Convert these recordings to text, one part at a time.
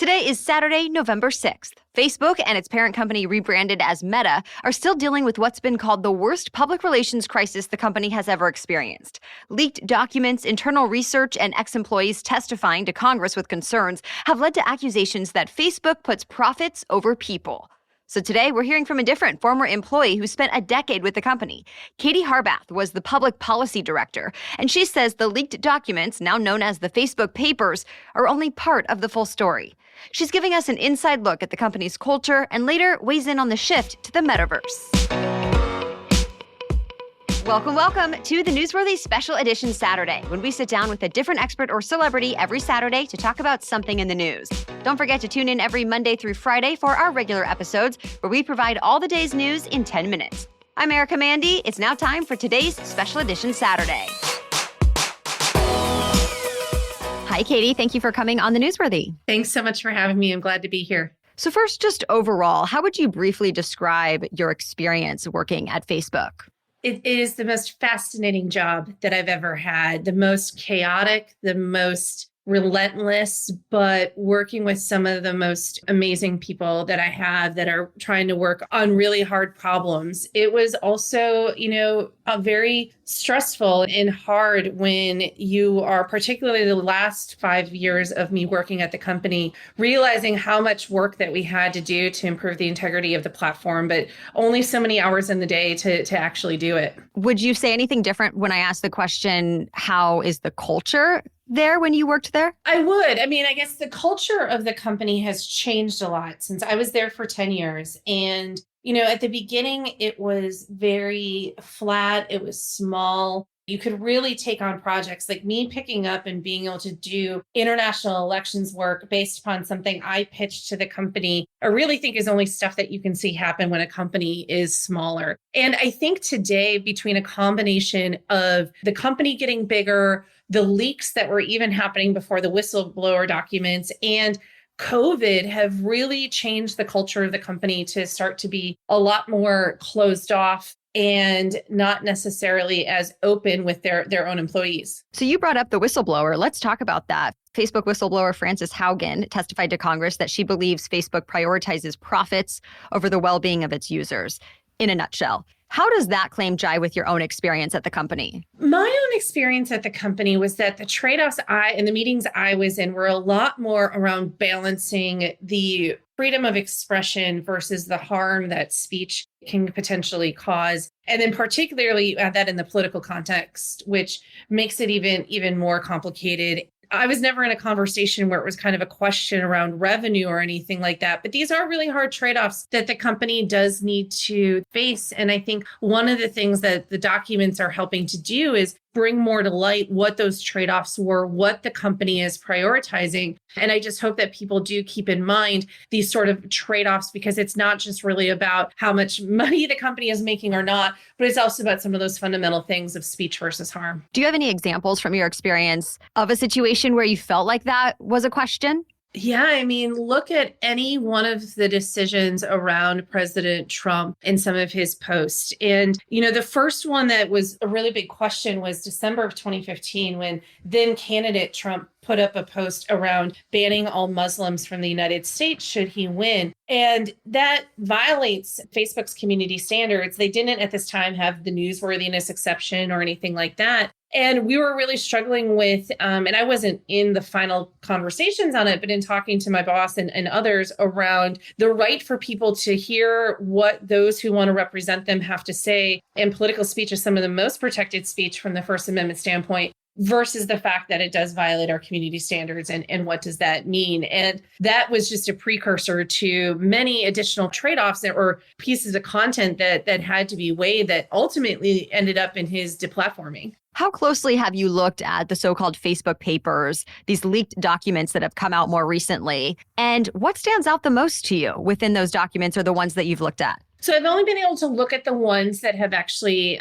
Today is Saturday, November 6th. Facebook and its parent company, rebranded as Meta, are still dealing with what's been called the worst public relations crisis the company has ever experienced. Leaked documents, internal research, and ex-employees testifying to Congress with concerns have led to accusations that Facebook puts profits over people. So today, we're hearing from a different former employee who spent a decade with the company. Katie Harbath was the public policy director, and she says the leaked documents, now known as the Facebook papers, are only part of the full story. She's giving us an inside look at the company's culture and later weighs in on the shift to the metaverse. Welcome to the Newsworthy Special Edition Saturday, when we sit down with a different expert or celebrity every Saturday to talk about something in the news. Don't forget to tune in every Monday through Friday for our regular episodes, where we provide all the day's news in 10 minutes. I'm Erica Mandy. It's now time for today's Special Edition Saturday. Hi, Katie. Thank you for coming on the Newsworthy. Thanks so much for having me. I'm glad to be here. So first, just overall, how would you briefly describe your experience working at Facebook? It is the most fascinating job that I've ever had, the most chaotic, the most relentless, but working with some of the most amazing people that I have that are trying to work on really hard problems. It was also, a very stressful and hard when you are, particularly the last 5 years of me working at the company, realizing how much work that we had to do to improve the integrity of the platform, but only so many hours in the day to actually do it. Would you say anything different when I asked the question, how is the culture there when you worked there? I would. I guess the culture of the company has changed a lot since I was there for 10 years. And, at the beginning, it was very flat. It was small. You could really take on projects like me picking up and being able to do international elections work based upon something I pitched to the company. I really think is only stuff that you can see happen when a company is smaller. And I think today, between a combination of the company getting bigger, the leaks that were even happening before the whistleblower documents, and COVID have really changed the culture of the company to start to be a lot more closed off and not necessarily as open with their own employees. So you brought up the whistleblower. Let's talk about that. Facebook whistleblower Frances Haugen testified to Congress that she believes Facebook prioritizes profits over the well-being of its users. In a nutshell, how does that claim jive with your own experience at the company? My own experience at the company was that the trade-offs and the meetings I was in were a lot more around balancing the freedom of expression versus the harm that speech can potentially cause. And then particularly you add that in the political context, which makes it even more complicated. I was never in a conversation where it was kind of a question around revenue or anything like that. But these are really hard trade-offs that the company does need to face. And I think one of the things that the documents are helping to do is bring more to light what those trade-offs were, what the company is prioritizing. And I just hope that people do keep in mind these sort of trade-offs, because it's not just really about how much money the company is making or not, but it's also about some of those fundamental things of speech versus harm. Do you have any examples from your experience of a situation where you felt like that was a question? Yeah, look at any one of the decisions around President Trump and some of his posts. And, the first one that was a really big question was December of 2015, when then candidate Trump put up a post around banning all Muslims from the United States should he win. And that violates Facebook's community standards. They didn't at this time have the newsworthiness exception or anything like that. And we were really struggling with, and I wasn't in the final conversations on it, but in talking to my boss and others around the right for people to hear what those who want to represent them have to say. And political speech is some of the most protected speech from the First Amendment standpoint, versus the fact that it does violate our community standards. And what does that mean? And that was just a precursor to many additional trade-offs that were pieces of content that had to be weighed that ultimately ended up in his deplatforming. How closely have you looked at the so-called Facebook papers, these leaked documents that have come out more recently? And what stands out the most to you within those documents or the ones that you've looked at? So I've only been able to look at the ones that have actually,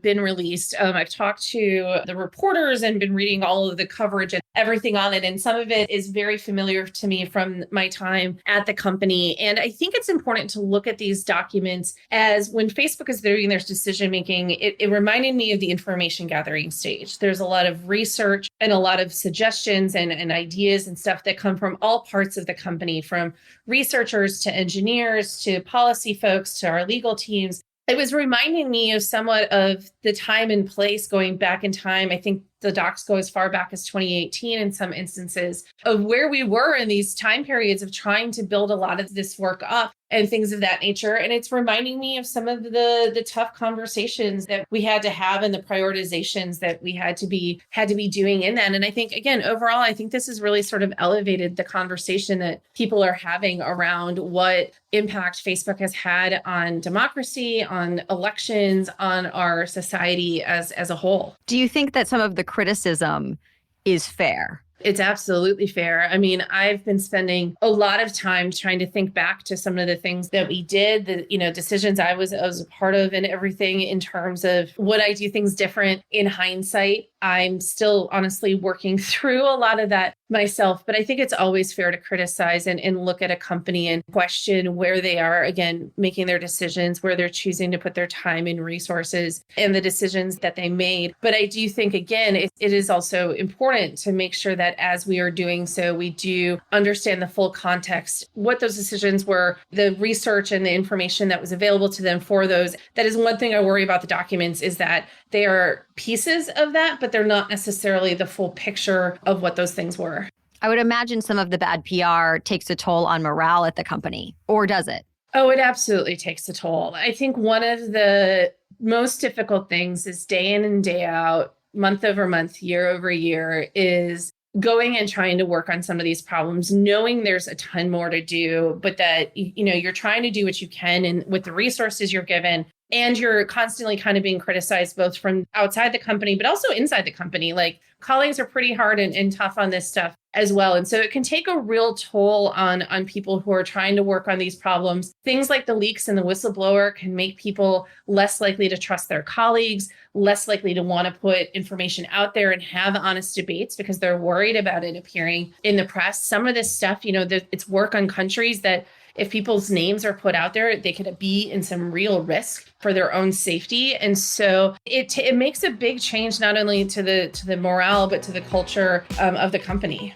been released. I've talked to the reporters and been reading all of the coverage and everything on it. And some of it is very familiar to me from my time at the company. And I think it's important to look at these documents as when Facebook is doing their decision making, it reminded me of the information gathering stage. There's a lot of research and a lot of suggestions and ideas and stuff that come from all parts of the company, from researchers to engineers to policy folks to our legal teams. It was reminding me of somewhat of the time and place going back in time. I think the docs go as far back as 2018 in some instances of where we were in these time periods of trying to build a lot of this work up and things of that nature. And it's reminding me of some of the tough conversations that we had to have and the prioritizations that we had to be doing in that. And I think, again, overall, I think this has really sort of elevated the conversation that people are having around what impact Facebook has had on democracy, on elections, on our society as a whole. Do you think that some of the criticism is fair? It's absolutely fair. I mean, I've been spending a lot of time trying to think back to some of the things that we did, the decisions I was a part of and everything in terms of would I do things different in hindsight. I'm still honestly working through a lot of that myself, but I think it's always fair to criticize and look at a company and question where they are, again, making their decisions, where they're choosing to put their time and resources and the decisions that they made. But I do think, again, it is also important to make sure that as we are doing so, we do understand the full context, what those decisions were, the research and the information that was available to them for those. That is one thing I worry about the documents is that they are pieces of that, but they're not necessarily the full picture of what those things were. I would imagine some of the bad PR takes a toll on morale at the company, or does it? Oh, it absolutely takes a toll. I think one of the most difficult things is day in and day out, month over month, year over year, is going and trying to work on some of these problems, knowing there's a ton more to do, but that, you're trying to do what you can and with the resources you're given. And you're constantly kind of being criticized both from outside the company, but also inside the company. Like colleagues are pretty hard and tough on this stuff as well. And so it can take a real toll on people who are trying to work on these problems. Things like the leaks and the whistleblower can make people less likely to trust their colleagues, less likely to want to put information out there and have honest debates because they're worried about it appearing in the press. Some of this stuff, it's work on countries that if people's names are put out there, they could be in some real risk for their own safety. And so it makes a big change, not only to the morale, but to the culture of the company.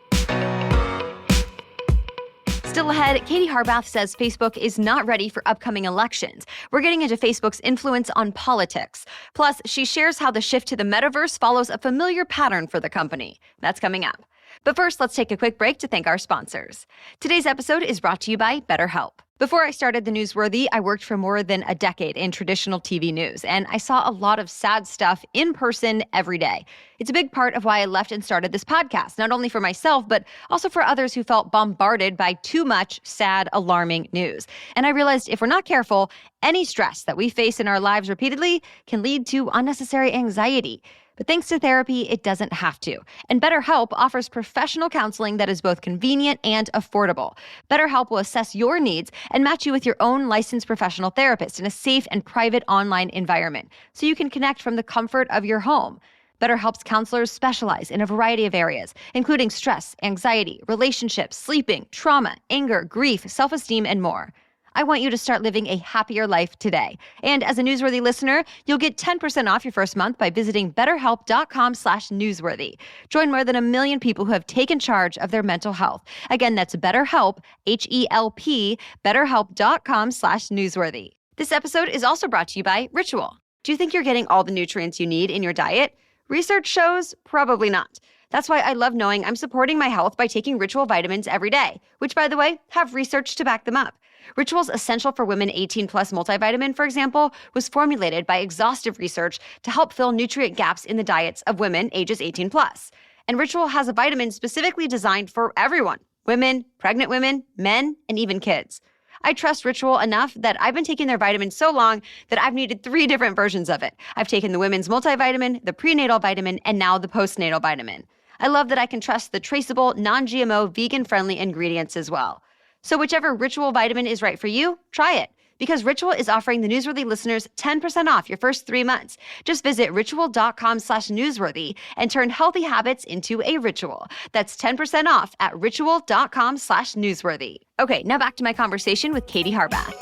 Still ahead, Katie Harbath says Facebook is not ready for upcoming elections. We're getting into Facebook's influence on politics. Plus, she shares how the shift to the metaverse follows a familiar pattern for the company. That's coming up. But first, let's take a quick break to thank our sponsors. Today's episode is brought to you by BetterHelp. Before I started The Newsworthy, I worked for more than a decade in traditional TV news, and I saw a lot of sad stuff in person every day. It's a big part of why I left and started this podcast, not only for myself, but also for others who felt bombarded by too much sad, alarming news. And I realized if we're not careful, any stress that we face in our lives repeatedly can lead to unnecessary anxiety. But thanks to therapy, it doesn't have to. And BetterHelp offers professional counseling that is both convenient and affordable. BetterHelp will assess your needs and match you with your own licensed professional therapist in a safe and private online environment, so you can connect from the comfort of your home. BetterHelp's counselors specialize in a variety of areas, including stress, anxiety, relationships, sleeping, trauma, anger, grief, self-esteem, and more. I want you to start living a happier life today. And as a Newsworthy listener, you'll get 10% off your first month by visiting betterhelp.com/newsworthy. Join more than 1 million people who have taken charge of their mental health. Again, that's BetterHelp, HELP, betterhelp.com/newsworthy. This episode is also brought to you by Ritual. Do you think you're getting all the nutrients you need in your diet? Research shows probably not. That's why I love knowing I'm supporting my health by taking Ritual vitamins every day, which, by the way, have research to back them up. Ritual's Essential for Women 18 Plus multivitamin, for example, was formulated by exhaustive research to help fill nutrient gaps in the diets of women ages 18 plus. And Ritual has a vitamin specifically designed for everyone: women, pregnant women, men, and even kids. I trust Ritual enough that I've been taking their vitamins so long that I've needed 3 different versions of it. I've taken the women's multivitamin, the prenatal vitamin, and now the postnatal vitamin. I love that I can trust the traceable, non-GMO, vegan-friendly ingredients as well. So whichever Ritual vitamin is right for you, try it. because Ritual is offering the Newsworthy listeners 10% off your first 3 months. Just visit ritual.com/newsworthy and turn healthy habits into a ritual. That's 10% off at ritual.com/newsworthy. Okay, now back to my conversation with Katie Harbath.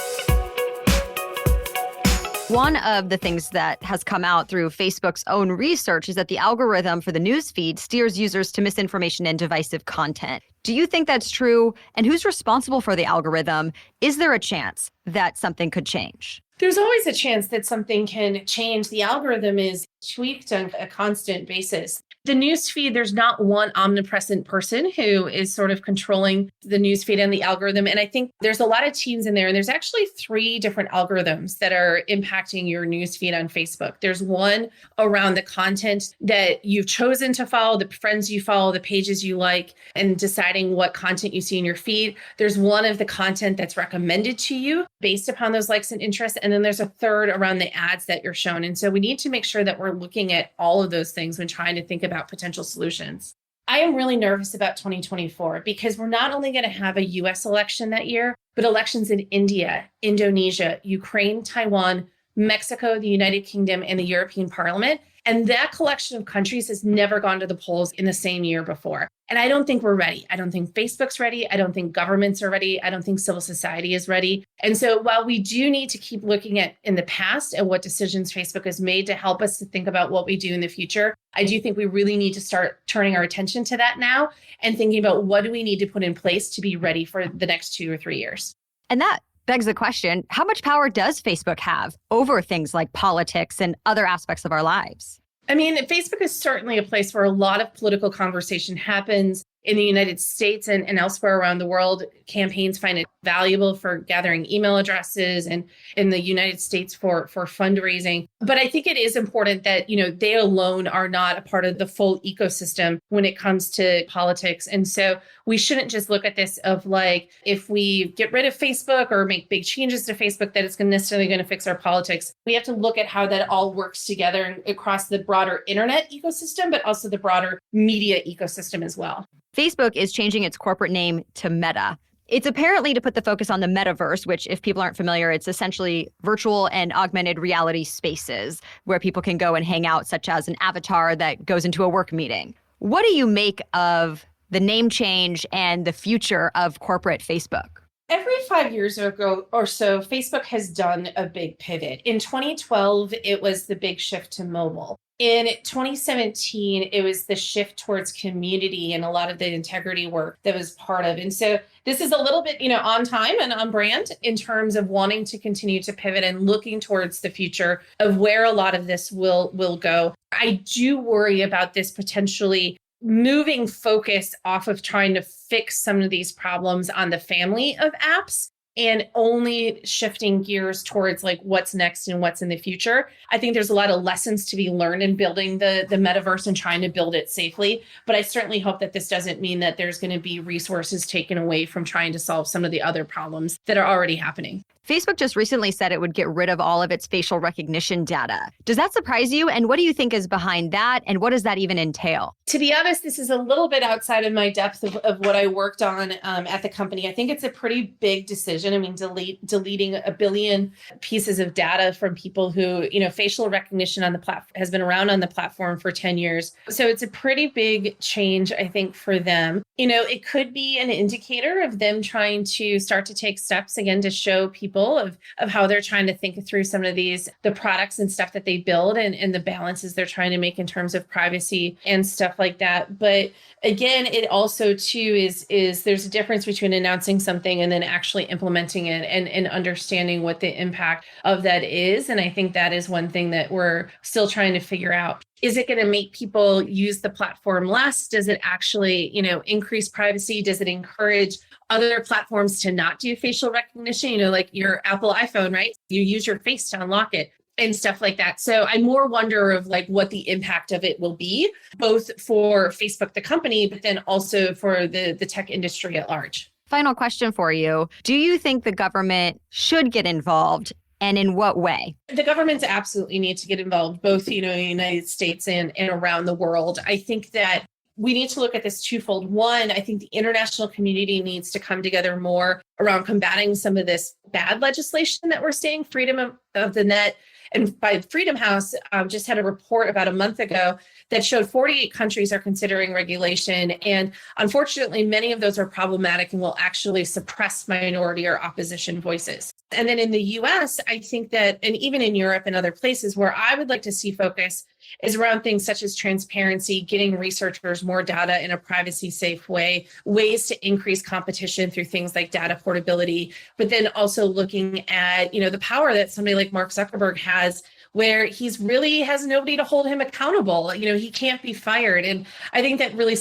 One of the things that has come out through Facebook's own research is that the algorithm for the news feed steers users to misinformation and divisive content. Do you think that's true? And who's responsible for the algorithm? Is there a chance that something could change? There's always a chance that something can change. The algorithm is tweaked on a constant basis. The newsfeed, there's not one omnipresent person who is sort of controlling the newsfeed and the algorithm. And I think there's a lot of teams in there. And there's actually 3 different algorithms that are impacting your newsfeed on Facebook. There's one around the content that you've chosen to follow, the friends you follow, the pages you like, and deciding what content you see in your feed. There's one of the content that's recommended to you based upon those likes and interests. And then there's a third around the ads that you're shown. And so we need to make sure that we're looking at all of those things when trying to think about potential solutions. I am really nervous about 2024 because we're not only going to have a US election that year, but elections in India, Indonesia, Ukraine, Taiwan, Mexico, the United Kingdom, and the European Parliament. And that collection of countries has never gone to the polls in the same year before. And I don't think we're ready. I don't think Facebook's ready. I don't think governments are ready. I don't think civil society is ready. And so while we do need to keep looking at in the past at what decisions Facebook has made to help us to think about what we do in the future, I do think we really need to start turning our attention to that now and thinking about what do we need to put in place to be ready for the next 2 or 3 years. And that begs the question, how much power does Facebook have over things like politics and other aspects of our lives? I mean, Facebook is certainly a place where a lot of political conversation happens. In the United States and elsewhere around the world, campaigns find it valuable for gathering email addresses, and in the United States for fundraising. But I think it is important that, they alone are not a part of the full ecosystem when it comes to politics. And so we shouldn't just look at this of like, if we get rid of Facebook or make big changes to Facebook, that it's necessarily going to fix our politics. We have to look at how that all works together across the broader internet ecosystem, but also the broader media ecosystem as well. Facebook is changing its corporate name to Meta. It's apparently to put the focus on the metaverse, which, if people aren't familiar, it's essentially virtual and augmented reality spaces where people can go and hang out, such as an avatar that goes into a work meeting. What do you make of the name change and the future of corporate Facebook? Every 5 years ago or so, Facebook has done a big pivot. In 2012, it was the big shift to mobile. In 2017, it was the shift towards community and a lot of the integrity work that was part of. And so this is a little bit, on time and on brand in terms of wanting to continue to pivot and looking towards the future of where a lot of this will go. I do worry about this potentially moving focus off of trying to fix some of these problems on the family of apps and only shifting gears towards like what's next and what's in the future. I think there's a lot of lessons to be learned in building the metaverse and trying to build it safely. But I certainly hope that this doesn't mean that there's going to be resources taken away from trying to solve some of the other problems that are already happening. Facebook just recently said it would get rid of all of its facial recognition data. Does that surprise you? And what do you think is behind that? And what does that even entail? To be honest, this is a little bit outside of my depth of what I worked on at the company. I think it's a pretty big decision. I mean, deleting 1 billion pieces of data from people who, facial recognition on the platform has been around on the platform for 10 years. So it's a pretty big change, I think, for them. It could be an indicator of them trying to start to take steps again to show people of how they're trying to think through some of the products and stuff that they build and the balances they're trying to make in terms of privacy and stuff like that. But again, it also too is there's a difference between announcing something and then actually implementing it and understanding what the impact of that is. And I think that is one thing that we're still trying to figure out. Is it going to make people use the platform less? Does it actually, increase privacy? Does it encourage other platforms to not do facial recognition? Like your Apple iPhone, right? You use your face to unlock it and stuff like that. So I more wonder of like what the impact of it will be, both for Facebook, the company, but then also for the tech industry at large. Final question for you. Do you think the government should get involved? And in what way? The governments absolutely need to get involved, both, in the United States and around the world. I think that we need to look at this twofold. One, I think the international community needs to come together more around combating some of this bad legislation that we're seeing, freedom of the net. And by Freedom House just had a report about a month ago that showed 48 countries are considering regulation. And unfortunately, many of those are problematic and will actually suppress minority or opposition voices. And then in the US, I think that, and even in Europe and other places, where I would like to see focus is around things such as transparency, getting researchers more data in a privacy safe way, ways to increase competition through things like data portability, but then also looking at, the power that somebody like Mark Zuckerberg has, where he's really has nobody to hold him accountable. He can't be fired. And I think that really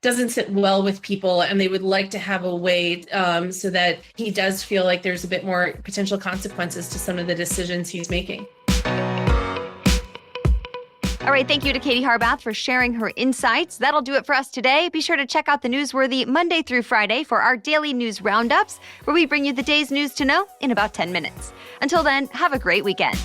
doesn't sit well with people. And they would like to have a way so that he does feel like there's a bit more potential consequences to some of the decisions he's making. All right, thank you to Katie Harbath for sharing her insights. That'll do it for us today. Be sure to check out the Newsworthy Monday through Friday for our daily news roundups, where we bring you the day's news to know in about 10 minutes. Until then, have a great weekend.